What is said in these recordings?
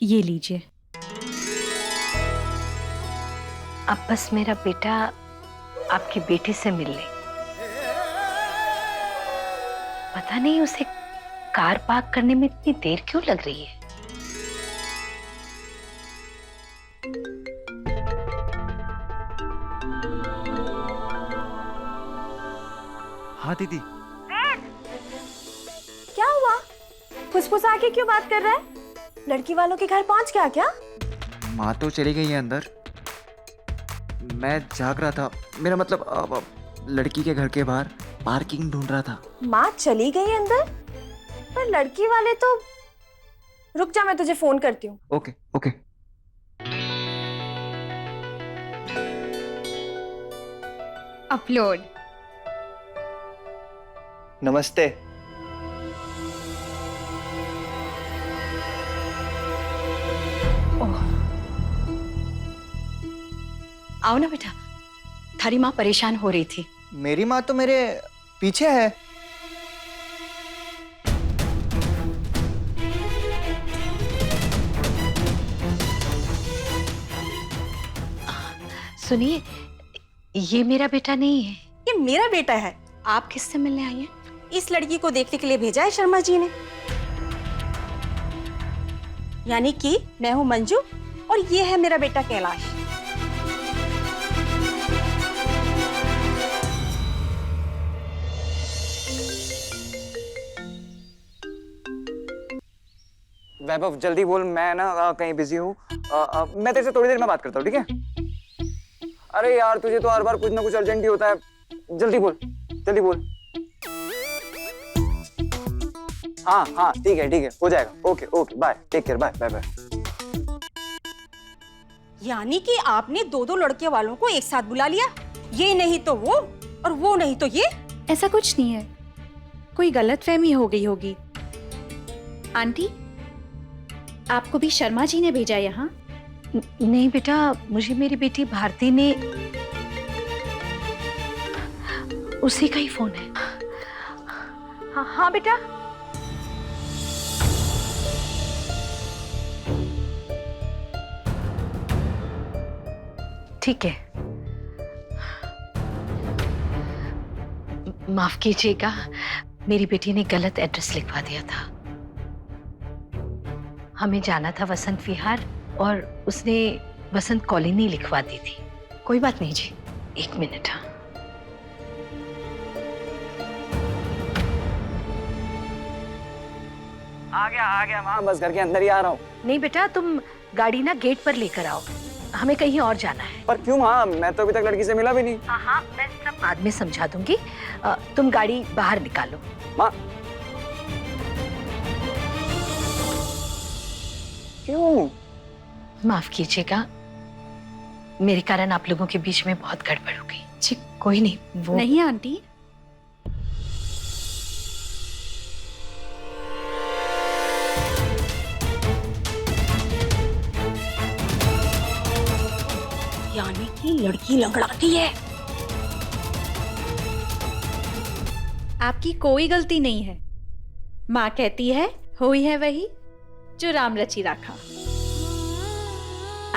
ये लीजिए। अब बस मेरा बेटा आपकी बेटी से मिल ले। पता नहीं उसे कार पार्क करने में इतनी देर क्यों लग रही है। हाँ दीदी। क्या हुआ? फुसफुसा के क्यों बात कर रहा है? लड़की वालों के घर पहुंच गया क्या? माँ तो चली गई है अंदर, मैं जाग रहा था। मेरा मतलब लड़की के घर के बाहर पार्किंग ढूंढ रहा था। माँ चली गई अंदर, पर लड़की वाले तो। रुक जा, मैं तुझे फोन करती हूँ। Okay okay. अपलोड। नमस्ते। आओ ना बेटा, थारी माँ परेशान हो रही थी। मेरी माँ तो मेरे पीछे है। सुनिए, ये मेरा बेटा नहीं है। ये मेरा बेटा है। आप किससे मिलने आई हैं? इस लड़की को देखने के लिए भेजा है शर्मा जी ने। यानी कि मैं हूँ मंजू और ये है मेरा बेटा कैलाश। वैभव जल्दी बोल, मैं ना कहीं बिजी हूँ। मैं तेरे से थोड़ी देर में बात करता हूँ, ठीक है? अरे यार तुझे तो हर बार कुछ ना कुछ अर्जेंट ही होता है। जल्दी बोल, जल्दी बोल। हाँ हाँ ठीक है हो जाएगा। Okay okay bye, take care, bye bye bye. यानी कि आपने दो दो लड़के वालों को एक साथ बुला लिया। ये नहीं तो वो और वो नहीं तो ये। ऐसा कुछ नहीं है, कोई गलतफहमी हो गई होगी। आंटी, आपको भी शर्मा जी ने भेजा यहाँ? नहीं बेटा, मुझे मेरी बेटी भारती ने, उसी का ही फोन है। हाँ हाँ बेटा। ठीक है, माफ कीजिएगा, मेरी बेटी ने गलत एड्रेस लिखवा दिया था। हमें जाना था वसंत विहार और उसने वसंत कॉलोनी लिखवा दी थी। कोई बात नहीं जी, एक मिनट। हाँ, आ गया माँ, बस घर के अंदर ही आ रहा हूँ। नहीं बेटा, तुम गाड़ी ना गेट पर लेकर आओ, हमें कहीं और जाना है। पर क्यों माँ, मैं तो अभी तक लड़की से मिला भी नहीं। हाँ हाँ, मैं सब बाद में समझा दूंगी। तुम गाड़ी बाहर निकालो। माँ क्यों? माफ कीजिएगा, मेरे कारण आप लोगों के बीच में बहुत गड़बड़ हो गई। जी कोई नहीं, वो नहीं आंटी, यानी कि लड़की लंगड़ाती है। आपकी कोई गलती नहीं है। माँ कहती है हुई है वही जो राम रची राखा।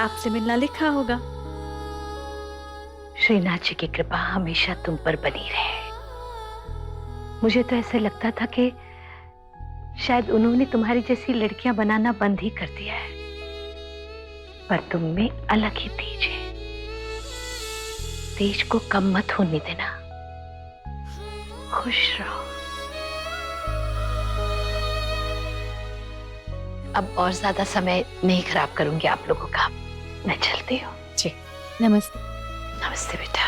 आपसे मिलना लिखा होगा। श्रीनाथ जी की कृपा हमेशा तुम पर बनी रहे। मुझे तो ऐसे लगता था कि शायद उन्होंने तुम्हारी जैसी लड़कियां बनाना बंद ही कर दिया है, पर तुम में अलग ही तेज है। तेज को कम मत होने देना। खुश रहो। अब और ज्यादा समय नहीं खराब करूंगी आप लोगों का, मैं चलती हूँ। जी नमस्ते। नमस्ते बेटा।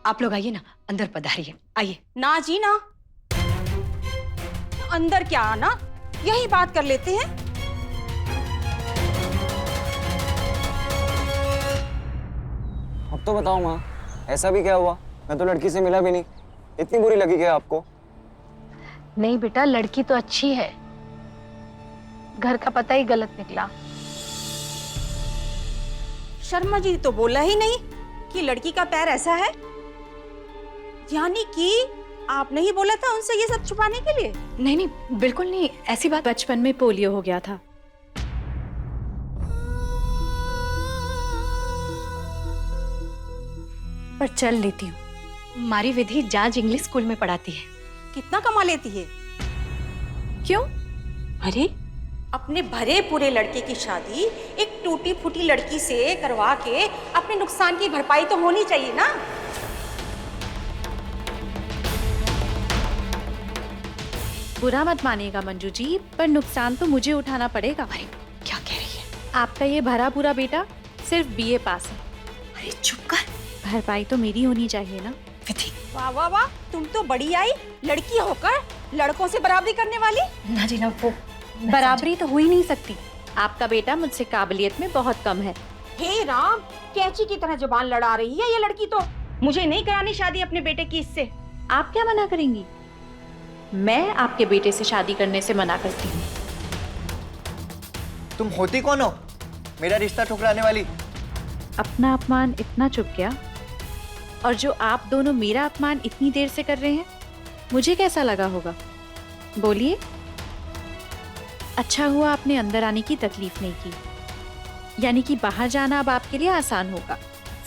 आप लोग आइए ना, अंदर पधारिए, आइए। ना जी ना, अंदर क्या आना, यही बात कर लेते हैं। अब तो बताओ माँ, ऐसा भी क्या हुआ? मैं तो लड़की से मिला भी नहीं, इतनी बुरी लगी क्या आपको? नहीं बेटा, लड़की तो अच्छी है, घर का पता ही गलत निकला। शर्मा जी तो बोला ही नहीं कि लड़की का पैर ऐसा है। यानी कि आपने ही बोला था उनसे ये सब छुपाने के लिए। नहीं नहीं, बिल्कुल नहीं, ऐसी बात। बचपन में पोलियो हो गया था। पर चल लेती हूँ। हमारी विधि जांच इंग्लिश स्कूल में पढ़ाती है। कितना कमा लेती है? क्यों? अरे अपने भरे पूरे लड़के की शादी एक टूटी फूटी लड़की से करवा के अपने नुकसान की भरपाई तो होनी चाहिए ना। बुरा मत मानिएगा मंजू जी, पर नुकसान तो मुझे उठाना पड़ेगा। अरे क्या कह रही है? आपका ये भरा पूरा बेटा सिर्फ बीए पास है। अरे चुप कर। भरपाई तो मेरी होनी चाहिए ना। विधि, वाह वाह वाह, तुम तो बड़ी आई, लड़की होकर लड़कों से बराबरी करने वाली। ना जी ना, वो बराबरी तो हो ही नहीं सकती। आपका बेटा मुझसे काबिलियत में बहुत कम है। हे राम, कैंची की तरह जुबान लड़ा रही है ये लड़की तो। मुझे नहीं करानी शादी अपने बेटे की इससे। आप क्या मना करेंगी? मैं आपके बेटे से शादी करने से मना करती हूँ। तुम होती कौन हो मेरा रिश्ता ठुकराने वाली? अपना अपमान इतना चुप गया, और जो आप दोनों मेरा अपमान इतनी देर से कर रहे हैं, मुझे कैसा लगा होगा? बोलिए। अच्छा हुआ आपने अंदर आने की तकलीफ नहीं की, यानी कि बाहर जाना अब आपके लिए आसान होगा।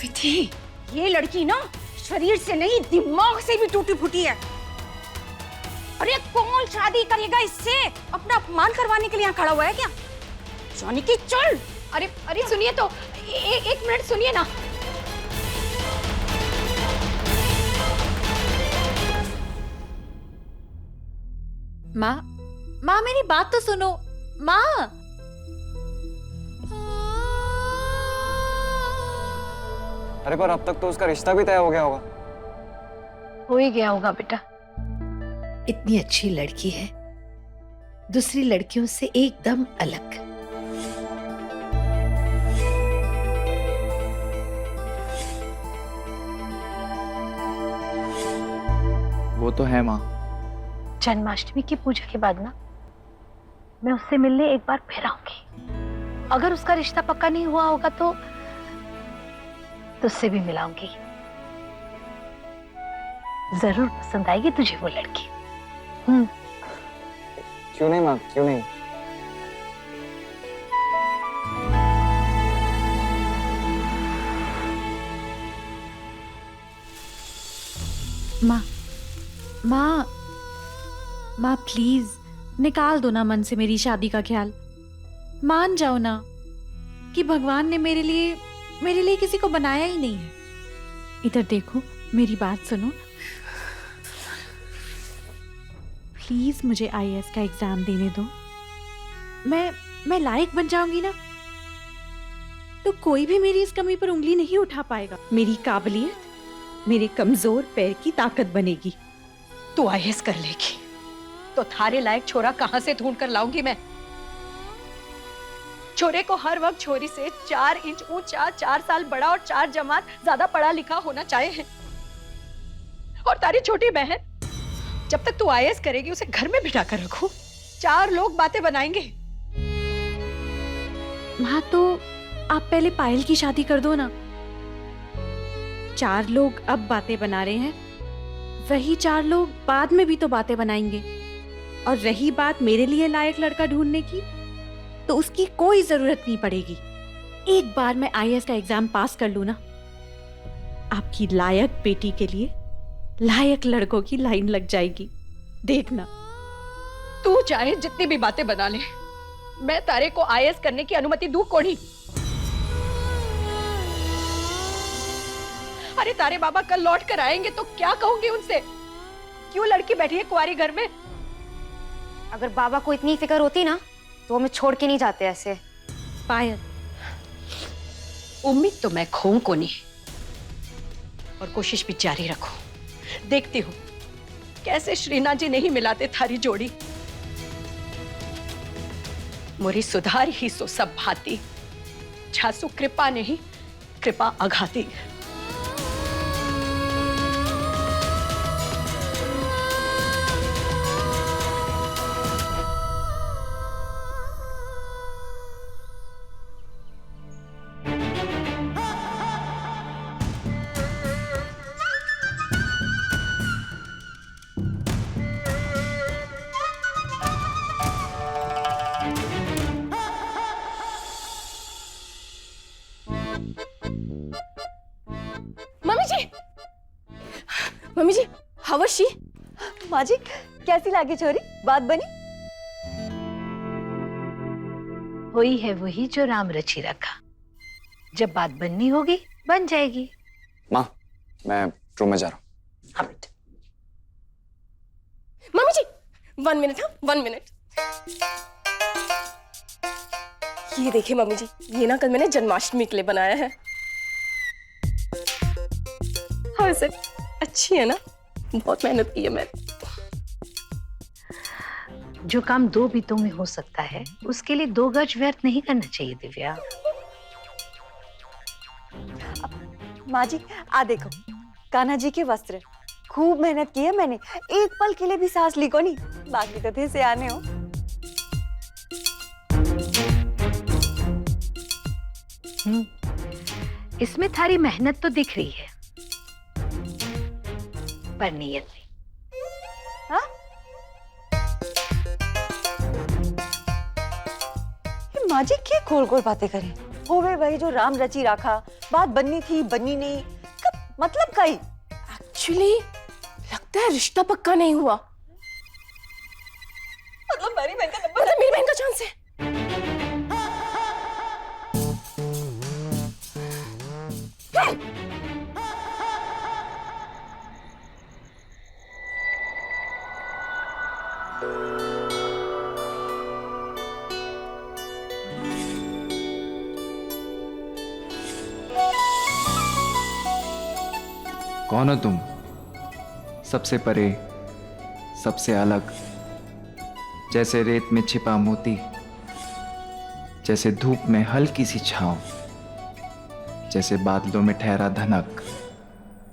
विधि, ये लड़की ना शरीर से नहीं दिमाग से भी टूटी फूटी है। अरे कौन शादी करेगा इससे? अपना अपमान करवाने के लिए यहाँ खड़ा हुआ है क्या? जानी की चल। अरे अरे सुनिए तो, एक मिनट सुनिए ना। माँ, माँ मेरी बात तो सुनो। माँ, अरे पर अब तक तो उसका रिश्ता भी तय हो गया होगा। हो ही गया होगा बेटा। इतनी अच्छी लड़की है, दूसरी लड़कियों से एकदम अलग। वो तो है माँ। जन्माष्टमी की पूजा के बाद ना मैं उससे मिलने एक बार फिर आऊंगी। अगर उसका रिश्ता पक्का नहीं हुआ होगा तो उससे भी मिलाऊंगी। जरूर पसंद आएगी तुझे वो लड़की। क्यों नहीं माँ, क्यों नहीं? माँ, माँ, माँ प्लीज निकाल दो ना मन से मेरी शादी का ख्याल। मान जाओ ना कि भगवान ने मेरे लिए किसी को बनाया ही नहीं है। इधर देखो, मेरी बात सुनो। प्लीज मुझे आईएएस का एग्जाम देने दो। मैं लायक बन जाऊंगी ना, तो कोई भी मेरी इस कमी पर उंगली नहीं उठा पाएगा। मेरी काबिलियत मेरे कमजोर पैर की ताकत बनेगी। तू आईएएस कर लेगी तो थारे लायक छोरा कहां से ढूंढ कर लाऊंगी मैं? छोरे को हर वक्त छोरी से 4 इंच ऊंचा, 4 साल बड़ा और 4 जमात ज्यादा पढ़ा लिखा होना चाहिए। और तारी छोटी बहन, जब तक तू आईएएस करेगी उसे घर में बिठा कर रखू। 4 लोग बातें बनाएंगे। माँ तो आप पहले पायल की शादी कर दो ना। 4 लोग अब बातें बना रहे हैं, वही 4 लोग बाद में भी तो बातें बनाएंगे। और रही बात मेरे लिए लायक लड़का ढूंढने की, तो उसकी कोई जरूरत नहीं पड़ेगी। एक बार मैं आईएएस का एग्जाम पास कर लूं ना, आपकी लायक बेटी के लिए लायक लड़कों की लाइन लग जाएगी। देखना। तू चाहे जितनी भी बातें बना ले, मैं तारे को आईएएस करने की अनुमति दूं कोनी। अरे तारे बाबा कल लौट कर आएंगे तो क्या कहूंगी उनसे? क्यों लड़की बैठी है कुंवारी घर में? अगर बाबा को इतनी फिक्र होती ना तो हमें छोड़ के नहीं जाते ऐसे। पायल, उम्मीद तो मैं खोऊं को नहीं, और कोशिश भी जारी रखूं। देखती हूँ कैसे श्रीनाथ जी नहीं मिलाते थारी जोड़ी। मोरी सुधार ही सो सब भाती, छासु कृपा नहीं कृपा अघाती। माँ जी कैसी लागी छोरी, बात बनी? हुई है वही जो राम रची रखा। जब बात बननी होगी बन जाएगी। माँ मैं रूम में जा रहा हूँ। हाँ बेटा। मम्मी जी 1 मिनट, हाँ 1 मिनट। ये देखिए मम्मी जी, ये ना कल मैंने जन्माष्टमी के लिए बनाया है। हाँ सर, अच्छी है ना, बहुत मेहनत की है मैंने। जो काम 2 बीतों में हो सकता है उसके लिए 2 गज व्यर्थ नहीं करना चाहिए दिव्या। माँ जी आ देखो, कान्हा जी के वस्त्र, खूब मेहनत की है मैंने, एक पल के लिए भी सांस ली को नहीं, बाकी तो थे से आने हो। इसमें थारी मेहनत तो दिख रही है पर नीयत नहीं। हाँ? ये माँ जी क्या खोल खोल बातें करें? हो गए भाई जो राम रची रखा, बात बननी थी बननी नहीं, कब मतलब का ही। एक्चुअली लगता है रिश्ता पक्का नहीं हुआ। मतलब मेरी बहन का नंबर, मतलब मेरी बहन का चांस है। कौन हो तुम? सबसे परे, सबसे अलग, जैसे रेत में छिपा मोती, जैसे धूप में हल्की सी छांव, जैसे बादलों में ठहरा धनक।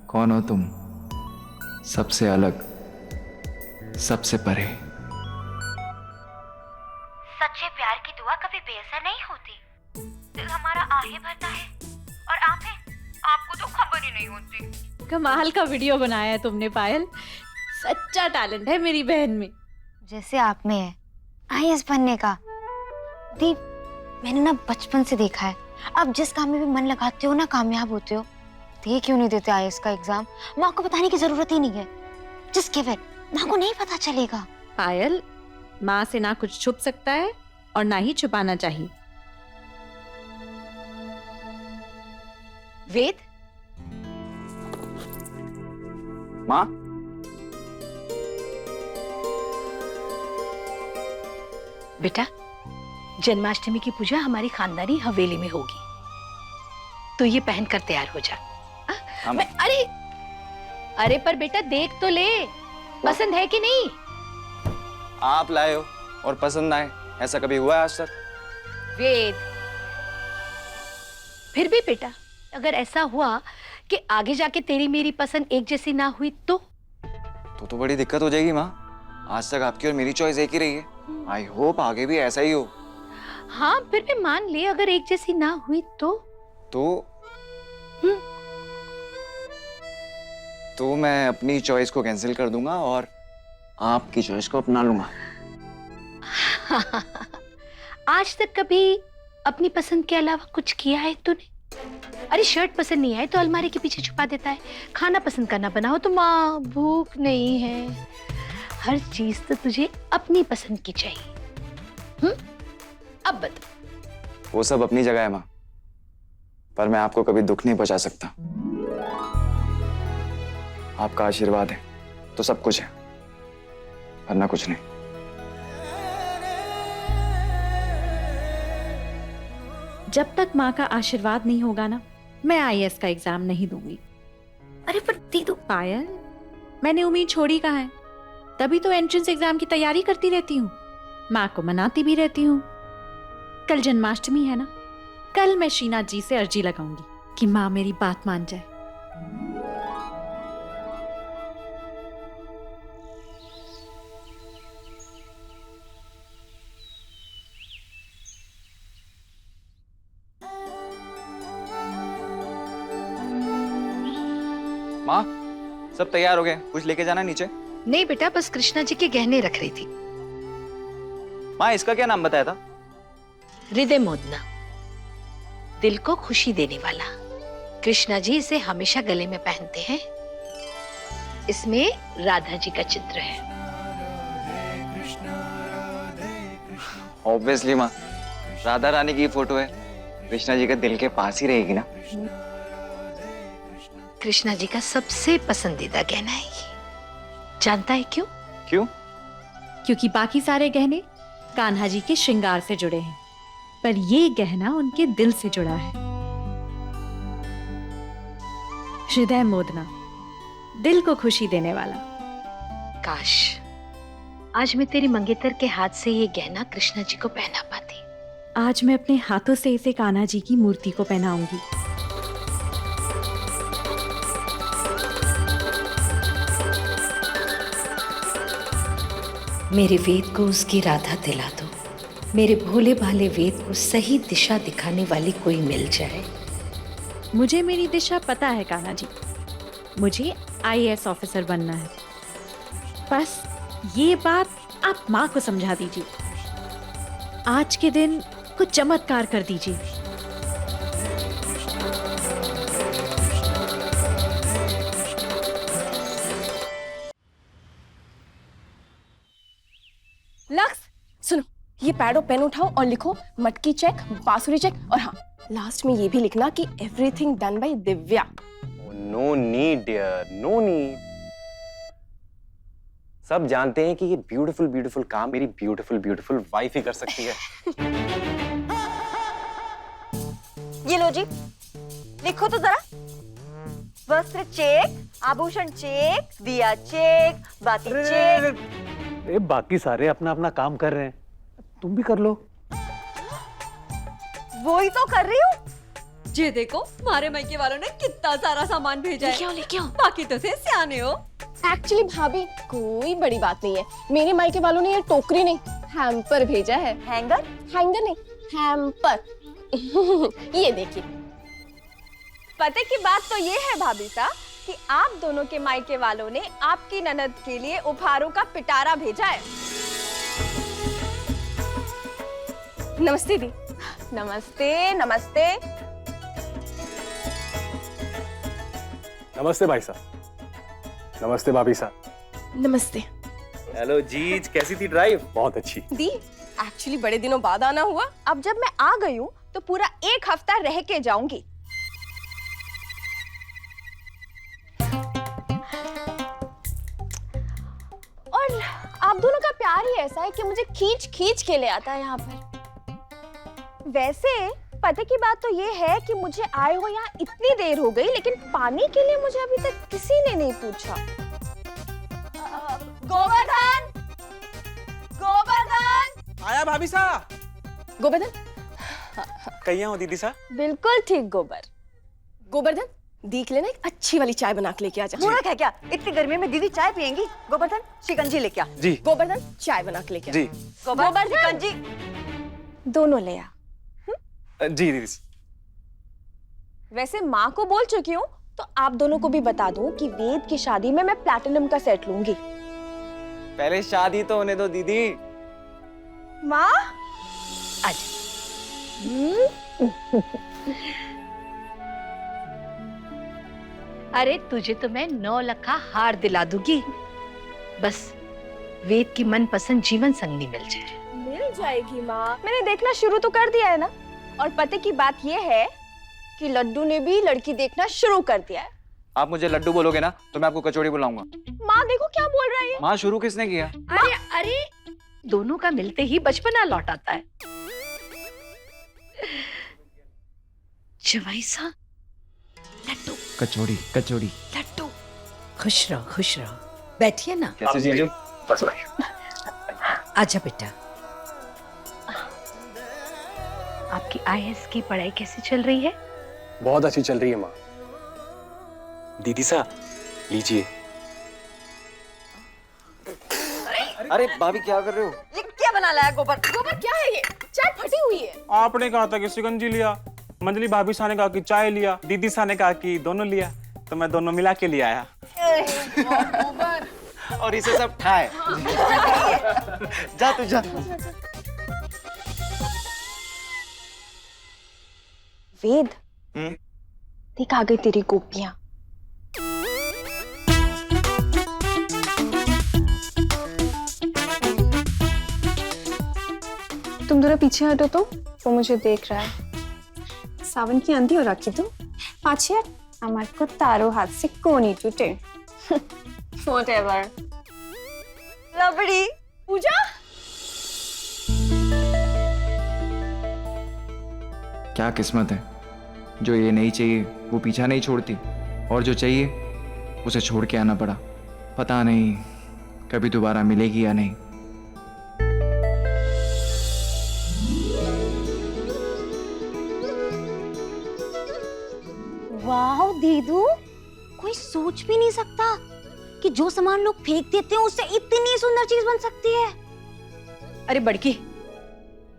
कौन हो तुम? सबसे अलग, सबसे परे। सच्चे प्यार की दुआ कभी बेअसर नहीं होती। दिल हमारा आहे भरता है और आप हैं, आपको तो खबर ही नहीं होती। कमाल का वीडियो बनाया है तुमने पायल, सच्चा टैलेंट है मेरी बहन में। जैसे आप में है आईएएस बनने का। दीप, मैंने ना बचपन से देखा है, आप जिस काम में भी मन लगाते हो ना कामयाब होते हो। तो ये क्यों नहीं देते आईएएस का एग्जाम? माँ को बताने की जरूरत ही नहीं है। जस्ट गिव इट, माँ को नहीं पता चलेगा। पायल, माँ से ना कुछ छुप सकता है और ना ही छुपाना चाहिए। वेद, माँ बेटा जन्माष्टमी की पूजा हमारी खानदानी हवेली में होगी, तो ये पहन कर तैयार हो जा। हाँ, अरे पर बेटा देख तो ले, पसंद है कि नहीं? आप लाए हो और पसंद आए, ऐसा कभी हुआ है आज तक? वेद, फिर भी बेटा अगर ऐसा हुआ कि आगे जाके तेरी मेरी पसंद एक जैसी ना हुई तो बड़ी दिक्कत हो जाएगी माँ। आज तक आपकी और मेरी चॉइस एक ही रही है। आई होप आगे भी ऐसा ही हो। हाँ फिर भी मान ले अगर एक जैसी ना हुई तो मैं अपनी चॉइस को कैंसिल कर दूंगा और आपकी चॉइस को अपना लूंगा। आज तक कभी अपनी पसंद के अलावा कुछ किया है तूने? अरे शर्ट पसंद नहीं आए तो अलमारी के पीछे छुपा देता है, खाना पसंद करना बनाओ तो माँ भूख नहीं है। हर चीज तो तुझे अपनी पसंद की चाहिए। अब बता। वो सब अपनी जगह है माँ, पर मैं आपको कभी दुख नहीं पहुंचा सकता। आपका आशीर्वाद है तो सब कुछ है, वरना कुछ नहीं। जब तक माँ का आशीर्वाद नहीं होगा ना, मैं आईएएस का एग्जाम नहीं दूंगी। अरे पर दीदू, पायल, मैंने उम्मीद छोड़ी कहाँ है? तभी तो एंट्रेंस एग्जाम की तैयारी करती रहती हूँ, माँ को मनाती भी रहती हूँ। कल जन्माष्टमी है ना, कल मैं श्रीनाथ जी से अर्जी लगाऊंगी कि माँ मेरी बात मान जाए। माँ सब तैयार हो गए, कुछ लेके जाना नीचे? नहीं बेटा, बस कृष्णा जी के गहने रख रही थी। माँ इसका क्या नाम बताया था? हृदय मोदना, दिल को खुशी देने वाला। कृष्णा जी इसे हमेशा गले में पहनते हैं। इसमें राधा जी का चित्र है। ऑब्वियसली माँ, राधा रानी की फोटो है, कृष्णा जी के दिल के पास ही रहेगी ना। कृष्णा जी का सबसे पसंदीदा गहना है ये। जानता है क्यों? क्यों? क्योंकि बाकी सारे गहने कान्हा जी के श्रृंगार से जुड़े हैं, पर ये गहना उनके दिल से जुड़ा है। हृदय मोदना, दिल को खुशी देने वाला। काश आज मैं तेरी मंगेतर के हाथ से ये गहना कृष्णा जी को पहना पाती। आज मैं अपने हाथों से इसे कान्हा जी की मूर्ति को पहनाऊंगी। मेरे वेद को उसकी राधा दिला दो, मेरे भोले भाले वेद को सही दिशा दिखाने वाली कोई मिल जाए। मुझे मेरी दिशा पता है कान्हा जी, मुझे आईएएस ऑफिसर बनना है। बस ये बात आप माँ को समझा दीजिए। आज के दिन कुछ चमत्कार कर दीजिए। लक्स, सुनो, ये पैड और पेन उठाओ और लिखो मटकी चेक, बांसुरी चेक, और हाँ, लास्ट में ये भी लिखना कि everything done by Divya. No need dear, no need. सब जानते हैं कि ये ब्यूटीफुल ब्यूटीफुल काम मेरी ब्यूटीफुल ब्यूटीफुल वाइफ ही कर सकती है। ये लो जी, लिखो तो जरा। वस्त्र चेक, आभूषण चेक, दिया चेक, बाती चेक। ए, बाकी सारे अपना अपना काम कर रहे हैं, तुम भी कर लो। वो ही तो कर रही हूँ। ये देखो, हमारे मायके वालों ने कितना सारा सामान भेजा है। लेके आओ। बाकी तो से सियाने हो। एक्चुअली भाभी कोई बड़ी बात नहीं है, मेरे मायके वालों ने ये टोकरी नहीं हैम्पर भेजा है। हैंगर? हैंगर नहीं, हैम्पर। ये देखिए। पते की बात तो ये है भाभी साहब कि आप दोनों के मायके वालों ने आपकी ननद के लिए उपहारों का पिटारा भेजा है। नमस्ते दी। नमस्ते नमस्ते। नमस्ते भाई साहब। नमस्ते भाभी साहब। नमस्ते हेलो जीज, कैसी थी ड्राइव? बहुत अच्छी। दी, एक्चुअली बड़े दिनों बाद आना हुआ। अब जब मैं आ गई हूँ तो पूरा 1 हफ्ता रह के जाऊंगी। और आप दोनों का प्यार ही ऐसा है कि मुझे खींच खींच के ले आता है यहाँ पर। वैसे पते की बात तो ये है कि मुझे आए हो यहाँ इतनी देर हो गई, लेकिन पानी के लिए मुझे अभी तक किसी ने नहीं पूछा। गोवर्धन, गोवर्धन। आया भाभी साहब। गोवर्धन, कहिया हो दीदी सा? बिल्कुल ठीक गोबर। गोवर्धन, दी के लिए ना एक अच्छी वाली चाय बना के लेके आ जा। मूर्ख है क्या? इतनी गर्मी में दीदी चाय पियेंगी? गोवर्धन, शिकंजी लेके आ। जी। गोवर्धन, चाय बना के लेके आ। जी। गोवर्धन, शिकंजी। दोनों ले आ। जी दीदी। वैसे माँ को बोल चुकी हूँ, तो आप दोनों को भी बता दूं कि वेद की शादी में मैं प्लैटिनम का सेट लूंगी। पहले शादी तो होने दो दीदी। माँ, अरे तुझे तो मैं 9 लखा हार दिला दूंगी, बस वेद की मनपसंद जीवन संगनी मिल जाए। मिल जाएगी माँ। मैंने देखना शुरू तो कर दिया है ना। और पते की बात ये है कि लड्डू ने भी लड़की देखना शुरू कर दिया है। आप मुझे लड्डू बोलोगे ना तो मैं आपको कचौड़ी बुलाऊंगा। माँ देखो क्या बोल रही है। माँ, शुरू किसने किया? अरे अरे, दोनों का मिलते ही बचपना लौट आता है। जवाई सा, लड्डू कचौड़ी कचौड़ी। लड्डू। खुश रहो, बैठिए ना। कैसे जीजू? आजा बेटा। आपकी आईएएस की पढ़ाई कैसी चल रही है? बहुत अच्छी चल रही है माँ। दीदी सा, लीजिए। अरे भाभी क्या कर रहे हो? ये क्या बना लाया गोबर? गोबर क्या है ये? चाय फटी हुई है। आपने कहा था कि शिकंजी लिया, मंजली भाभी सा ने कहा कि चाय लिया, दीदी सा ने कहा कि दोनों लिया, तो मैं दोनों मिला के ले आया। और इसे सब ठाए। जा तू जा। वेद, देख आ गई तेरी गोपियां। तुम थोड़ा पीछे हटो तो वो मुझे देख रहा है। सावन की आंधी हो रखी तुम। पाछे हट, আমার को तारो हाथ से कोनी टूटे। Whatever। रबड़ी पूजा, क्या किस्मत है, जो ये नहीं चाहिए वो पीछा नहीं छोड़ती, और जो चाहिए उसे छोड़ के आना पड़ा। पता नहीं कभी दोबारा मिलेगी या नहीं। वाह दीदू, कोई सोच भी नहीं सकता कि जो सामान लोग फेंक देते हैं उससे इतनी सुंदर चीज बन सकती है। अरे बड़की,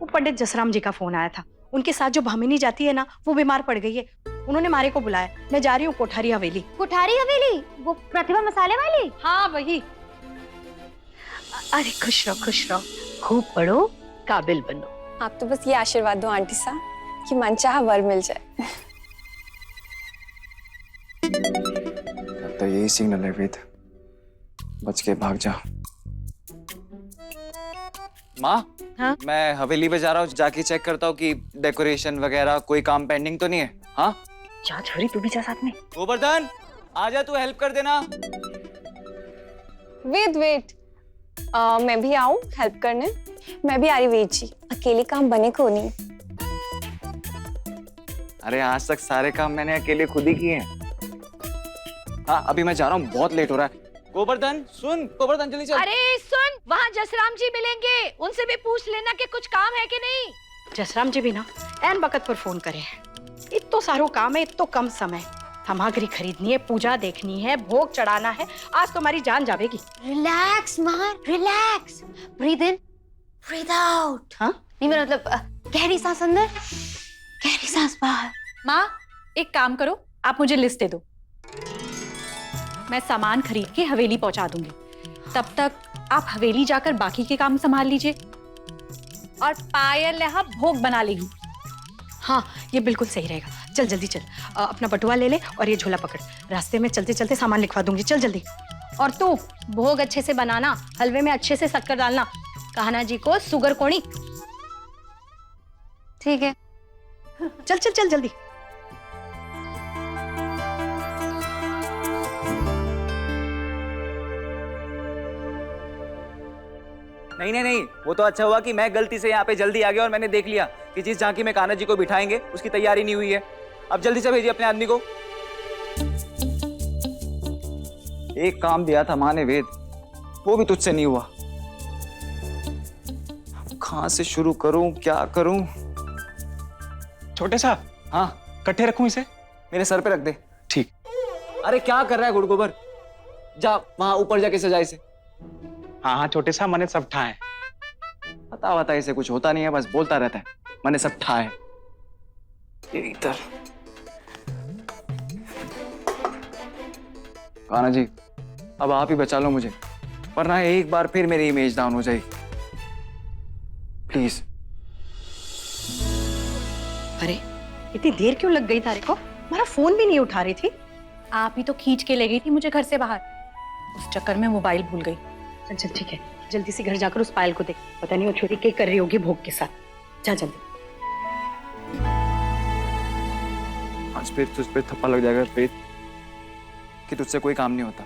वो पंडित जसराम जी का फोन आया था। उनके साथ जो भामिनी जाती है ना, वो बीमार पड़ गई है। उन्होंने मारे को बुलाया। मैं जा रही हूँ कोठारी हवेली। कोठारी हवेली? वो प्रतिभा मसाले वाली? हाँ वही। अरे खुश रहो, खूब पढ़ो, काबिल बनो। आप तो बस ये आशीर्वाद दो आंटी सा कि मनचाहा वर मिल जाए। तो यही सिग्नल है वेद, बच के भाग जा। माँ, हाँ? मैं हवेली पे जा रहा हूँ, जाके चेक करता हूँ कि डेकोरेशन वगैरह कोई काम पेंडिंग तो नहीं है। हाँ जा छोरी, तू भी जा साथ में। गोवर्धन, आजा, तू हेल्प कर देना। वेट, मैं भी आऊं हेल्प करने? मैं भी आ रही वेद जी, अकेले काम बने को नहीं। अरे आज तक सारे काम मैंने अकेले खुद ही किए हैं। हाँ अभी मैं जा रहा हूँ, बहुत लेट हो रहा है। गोवर्धन सुन, गोवर्धन जल्दी चल। अरे सुन, वहाँ जसराम जी मिलेंगे, उनसे भी पूछ लेना कि कुछ काम है कि नहीं। जसराम जी भी ना एन वक्त पर फोन करे हैं। इतो सारो काम है, इतो कम समय। सामग्री खरीदनी है, पूजा देखनी है, भोग चढ़ाना है। आज तुम्हारी जान जाएगी। रिलैक्स मार, रिलैक्स। ब्रीथ इन, ब्रीथ आउट। हाँ? नहीं मेरा मतलब गहरी सांस अंदर, गहरी सांस बाहर। माँ एक काम करो, आप मुझे लिस्ट दे दो, मैं सामान खरीद के हवेली पहुंचा दूंगी। तब तक आप हवेली जाकर बाकी के काम संभाल लीजिए और पायल यहाँ भोग बना लेगी। हाँ ये बिल्कुल सही रहेगा। चल जल्दी चल, अपना बटुआ ले ले और ये झोला पकड़। रास्ते में चलते चलते सामान लिखवा दूंगी। चल जल्दी। और तू भोग अच्छे से बनाना, हलवे में अच्छे से शक्कर डालना। कान्हा जी को सुगर कोनी। ठीक है। चल चल चल जल्दी। नहीं, वो तो अच्छा हुआ कि मैं गलती से यहाँ पे जल्दी आ गया और मैंने देख लिया कि जिस झांकी में कान्हा जी को बिठाएंगे उसकी तैयारी नहीं हुई है। अब जल्दी से भेजिए अपने आदमी को। एक काम दिया था माँ ने वेद, वो भी तुझसे नहीं हुआ। कहाँ से शुरू करूं, क्या करूं? छोटे सा, हाँ कट्ठे रखूं इसे? मेरे सर पे रख दे। ठीक। अरे क्या कर रहा है गुड़गोबर, जा वहां ऊपर जाके सजा इसे। हाँ छोटे सा, मैंने सब ठाए। पता इसे कुछ होता नहीं है, बस बोलता रहता है मैंने सब ठाए। ये इधर। कान्हा जी अब आप ही बचा लो मुझे, वरना एक बार फिर मेरी इमेज डाउन हो जाएगी। प्लीज। अरे इतनी देर क्यों लग गई तारे को? हमारा फोन भी नहीं उठा रही थी। आप ही तो खींच के ले गई थी मुझे घर से बाहर, उस चक्कर में मोबाइल भूल गई। चल चल ठीक है, जल्दी से घर जाकर उस पायल को देख। पता नहीं वो छोरी क्या कर रही होगी भोग के साथ। जा जल्दी। आज फिर तुझ पे थप्पा लग जाएगा प्रीत कि तुझसे कोई काम नहीं होता,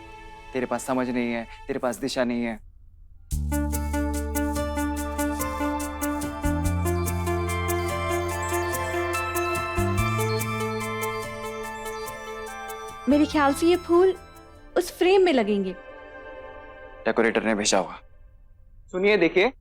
तेरे पास समझ नहीं है, तेरे पास दिशा नहीं है। मेरे ख्याल से ये फूल उस फ्रेम में लगेंगे। डेकोरेटर ने भेजा होगा। सुनिए देखिए,